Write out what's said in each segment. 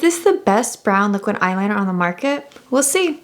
this the best brown liquid eyeliner on the market? We'll see.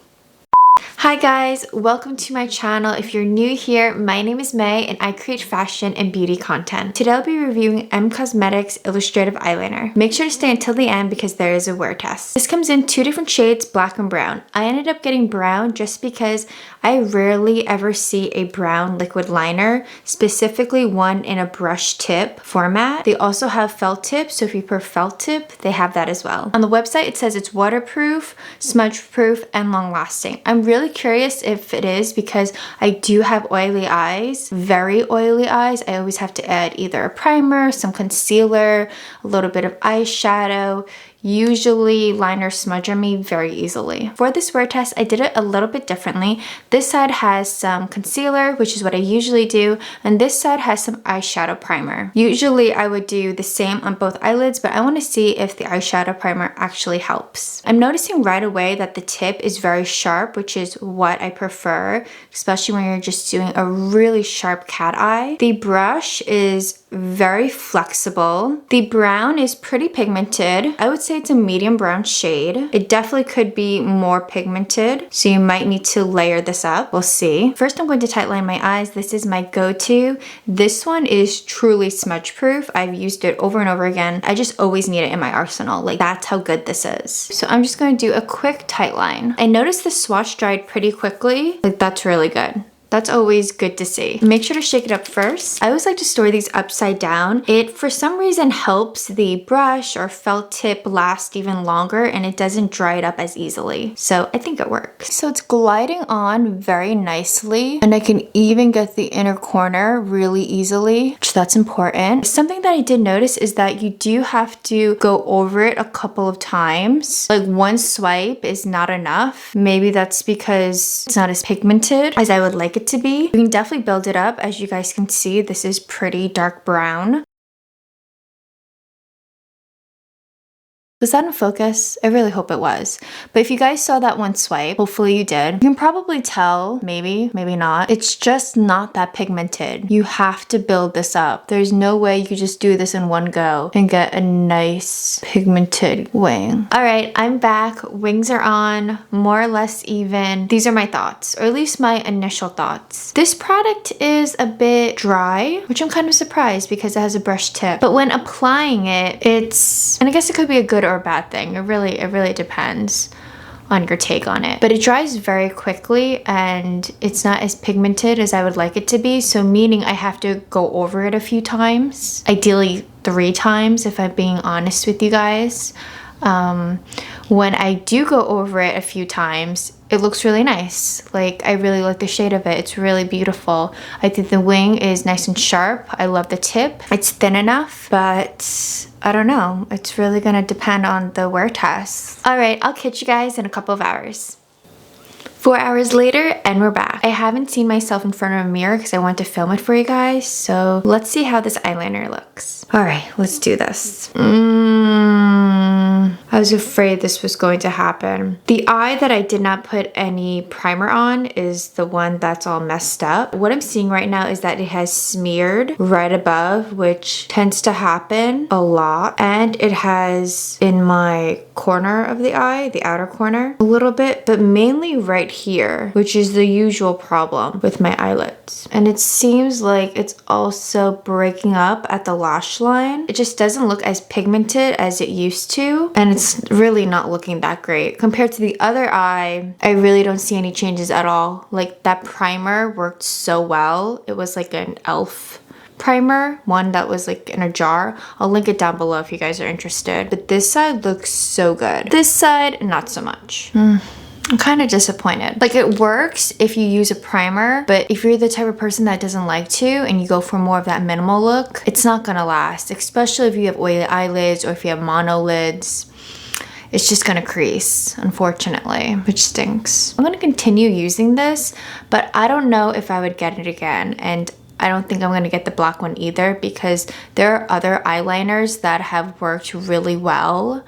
Hi guys, welcome to my channel. If you're new here, my name is May and I create fashion and beauty content. Today I'll be reviewing Em Cosmetics Illustrative Eyeliner. Make sure to stay until the end because there is a wear test. This comes in two different shades, black and brown. I ended up getting brown just because I rarely ever see a brown liquid liner, specifically one in a brush tip format. They also have felt tip, so if you prefer felt tip, they have that as well. On the website it says it's waterproof, smudge proof, and long lasting. I'm really curious if it is because I do have oily eyes, very oily eyes. I always have to add either a primer, some concealer, a little bit of eyeshadow. Usually liners smudge on me very easily. For this wear test, I did it a little bit differently. This side has some concealer, which is what I usually do, and this side has some eyeshadow primer. Usually I would do the same on both eyelids, but I want to see if the eyeshadow primer actually helps. I'm noticing right away that the tip is very sharp, which is what I prefer, especially when you're just doing a really sharp cat eye. The brush is very flexible. The brown is pretty pigmented. I would say it's a medium brown shade. It definitely could be more pigmented, so you might need to layer this up. We'll see. First, I'm going to tightline my eyes. This is my go-to. This one is truly smudge proof. I've used it over and over again. I just always need it in my arsenal. Like, that's how good this is. So I'm just going to do a quick tight line. I noticed the swatch dried pretty quickly. Like, that's really good. That's always good to see. Make sure to shake it up first. I always like to store these upside down. It, for some reason, helps the brush or felt tip last even longer and it doesn't dry it up as easily. So I think it works. So it's gliding on very nicely and I can even get the inner corner really easily, which that's important. Something that I did notice is that you do have to go over it a couple of times. Like one swipe is not enough. Maybe that's because it's not as pigmented as I would like it to be. You can definitely build it up. As you guys can see, this is pretty dark brown. Was that in focus? I really hope it was. But if you guys saw that one swipe, hopefully you did, you can probably tell, maybe not. It's just not that pigmented. You have to build this up. There's no way you could just do this in one go and get a nice pigmented wing. All right, I'm back. Wings are on, more or less even. These are my thoughts, or at least my initial thoughts. This product is a bit dry, which I'm kind of surprised because it has a brush tip. But when applying it, and I guess it could be a good or a bad thing. It really depends on your take on it. But it dries very quickly and it's not as pigmented as I would like it to be. So meaning I have to go over it a few times, ideally 3 times if I'm being honest with you guys. When I do go over it a few times, it looks really nice. Like, I really like the shade of it. It's really beautiful. I think the wing is nice and sharp. I love the tip. It's thin enough, but I don't know. It's really gonna depend on the wear test. All right, I'll catch you guys in a couple of hours. 4 hours later, and we're back. I haven't seen myself in front of a mirror because I want to film it for you guys. So let's see how this eyeliner looks. All right, let's do this. I was afraid this was going to happen. The eye that I did not put any primer on is the one that's all messed up. What I'm seeing right now is that it has smeared right above, which tends to happen a lot. And it has in my corner of the eye, the outer corner, a little bit, but mainly right here, which is the usual problem with my eyelids. And it seems like it's also breaking up at the lash line. It just doesn't look as pigmented as it used to, and it's really not looking that great. Compared to the other eye, I really don't see any changes at all. Like, that primer worked so well. It was like an e.l.f. primer, one that was like in a jar. I'll link it down below if you guys are interested. But this side looks so good. This side, not so much. I'm kind of disappointed. Like, it works if you use a primer, but if you're the type of person that doesn't like to and you go for more of that minimal look, it's not gonna last, especially if you have oily eyelids or if you have monolids. It's just gonna crease, unfortunately, which stinks. I'm gonna continue using this, but I don't know if I would get it again. And I don't think I'm gonna get the black one either because there are other eyeliners that have worked really well.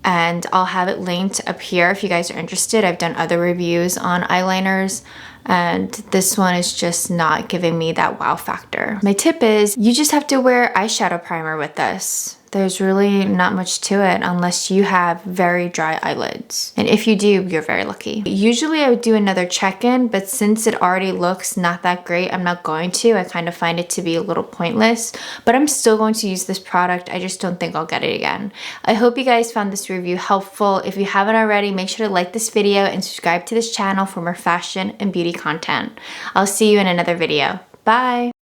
And I'll have it linked up here if you guys are interested. I've done other reviews on eyeliners and this one is just not giving me that wow factor. My tip is you just have to wear eyeshadow primer with this. there's really not much to it unless you have very dry eyelids. And if you do, you're very lucky. Usually I would do another check-in, but since it already looks not that great, I'm not going to. I kind of find it to be a little pointless, but I'm still going to use this product. I just don't think I'll get it again. I hope you guys found this review helpful. If you haven't already, make sure to like this video and subscribe to this channel for more fashion and beauty content. I'll see you in another video. Bye!